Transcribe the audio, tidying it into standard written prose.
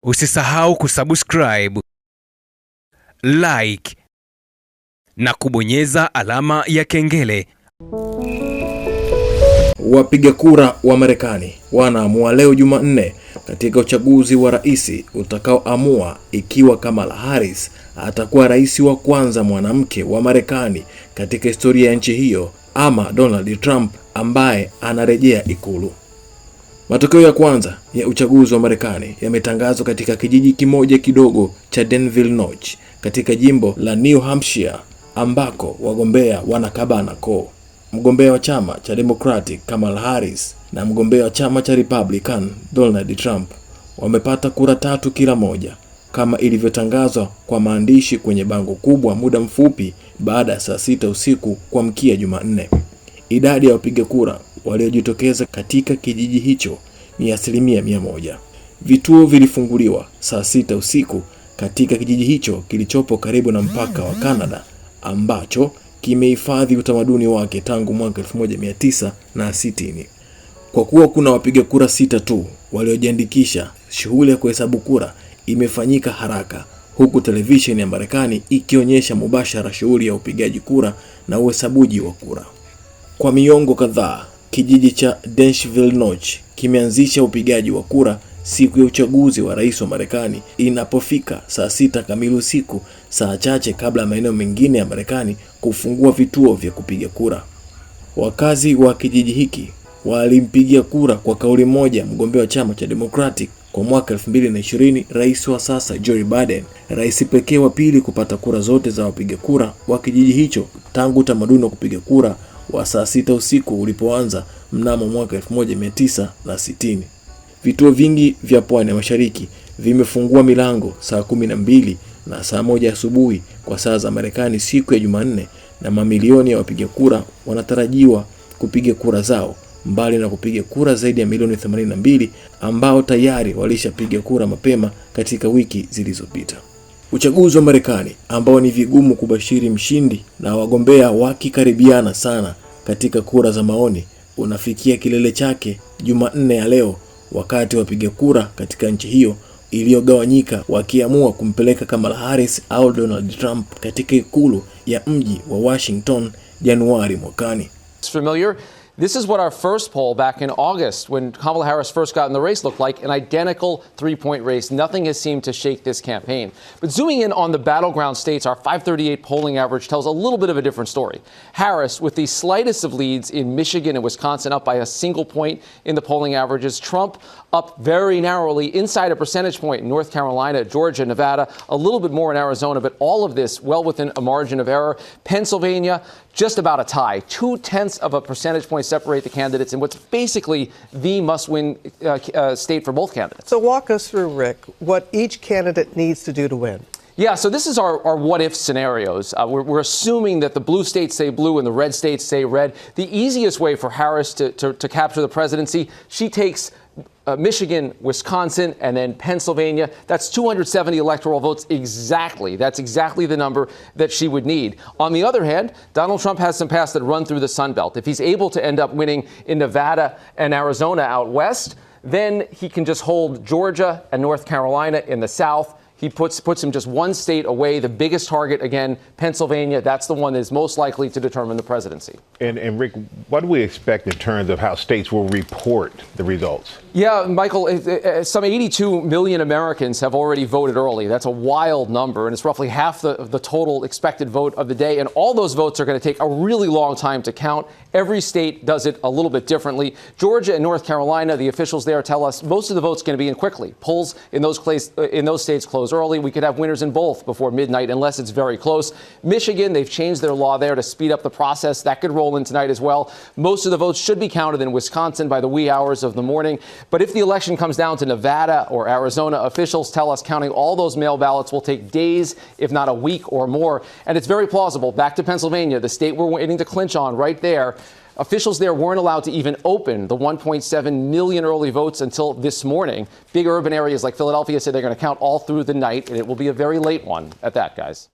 Usisahau kusubscribe, like na kubonyeza alama ya kengele. Wapiga kura wa Marekani wanaamua leo Jumanne katika uchaguzi wa rais utakaoamua ikiwa Kamala Harris atakuwa rais wa kwanza mwanamke wa Marekani katika historia ya nchi hiyo ama Donald Trump ambaye anarejea ikulu. Matokeo ya kwanza ya uchaguzi wa Marekani yametangazwa katika kijiji kimoja kidogo cha Dixville Notch katika jimbo la New Hampshire ambako wagombea wanakabana ko. Mgombea wa chama cha Democratic Kamala Harris na mgombea wa chama cha Republican Donald Trump wamepata kura 3 kila moja kama ilivyotangazwa kwa maandishi kwenye bango kubwa muda mfupi baada ya saa 6 usiku kuamkia Jumanne. Idadi ya wapiga kura waliojitokeza katika kijiji hicho ni 100%. Vituo vilifunguliwa saa 6 usiku katika kijiji hicho kilichopo karibu na mpaka wa Canada ambacho kimehifadhi utamaduni wake tangu mwaka 1960. Kwa kuwa kuna wapiga kura 6 tu waliojiandikisha, shughuli ya kuhesabu kura imefanyika haraka, huku televisheni ya Marekani ikionyesha mubashara shughuli ya upigaji kura na uhesabuji wa kura. Kwa miongo kadhaa, kijiji cha Dixville Notch kimeanzisha upigaji wa kura siku ya uchaguzi wa rais wa Marekani inapofika saa 6 kamili usiku, saa chache kabla ya maeneo mengine ya Marekani kufungua vituo vya kupiga kura. Wakazi wa kijiji hiki walimpigia kura kwa kauli moja mgombea wa chama cha Democratic kwa mwaka 2020, rais wa sasa Joe Biden, rais pekee wa pili kupata kura zote za wapiga kura wa kijiji hicho tangu utamaduni wa kupiga kura wa saa 6 usiku ulipoanza mnamo mwaka 1960. Vituo vingi vya pwani ya mashariki vimefungua milango saa 12 na saa 1 asubuhi kwa saa za Marekani siku ya Jumanne, na mamilioni ya wapiga kura wanatarajiwa kupiga kura zao, mbali na kupiga kura zaidi ya milioni 82 ambao tayari walishapiga kura mapema katika wiki zilizopita. Uchaguzi wa Marekani ambao ni vigumu kubashiri mshindi na wagombea wakikaribiana sana katika kura za maoni unafikia kilele chake Jumanne ya leo, wakati wapiga kura katika nchi hiyo iliyogawanyika wakiamua kumpeleka Kamala Harris au Donald Trump katika ikulu ya mji wa Washington Januari mwakani. Familiar? This is what our first poll back in August, when Kamala Harris first got in the race, looked like: an identical 3-point race. Nothing has seemed to shake this campaign. But zooming in on the battleground states, our 538 polling average tells a little bit of a different story. Harris, with the slightest of leads in Michigan and Wisconsin, up by a single point in the polling averages. Trump up very narrowly, inside a percentage point in North Carolina, Georgia, Nevada, a little bit more in Arizona, but all of this well within a margin of error. Pennsylvania, just about a tie. 0.2 of a percentage point separate the candidates in what's basically the must-win state for both candidates. So walk us through, Rick, what each candidate needs to do to win. Yeah, so this is our what-if scenarios. We're assuming that the blue states say blue and the red states say red. The easiest way for Harris to capture the presidency, she takes Michigan, Wisconsin, and then Pennsylvania. That's 270 electoral votes exactly. That's exactly the number that she would need. On the other hand, Donald Trump has some paths that run through the Sun Belt. If he's able to end up winning in Nevada and Arizona out west, then he can just hold Georgia and North Carolina in the South. He puts him just one state away. The biggest target, again, Pennsylvania. That's the one that is most likely to determine the presidency. And Rick, what do we expect in terms of how states will report the results? Yeah, Michael, some 82 million Americans have already voted early. That's a wild number, and it's roughly half the total expected vote of the day. And all those votes are going to take a really long time to count. Every state does it a little bit differently. Georgia and North Carolina, the officials there tell us most of the votes going to be in quickly. Polls in those states close early. We could have winners in both before midnight unless it's very close. Michigan, they've changed their law there to speed up the process. That could roll in tonight as well. Most of the votes should be counted in Wisconsin by the wee hours of the morning. But if the election comes down to Nevada or Arizona, officials tell us counting all those mail ballots will take days, if not a week or more. And it's very plausible. Back to Pennsylvania, the state we're waiting to clinch on right there. Officials there weren't allowed to even open the 1.7 million early votes until this morning. Big urban areas like Philadelphia say they're going to count all through the night, and it will be a very late one at that, guys.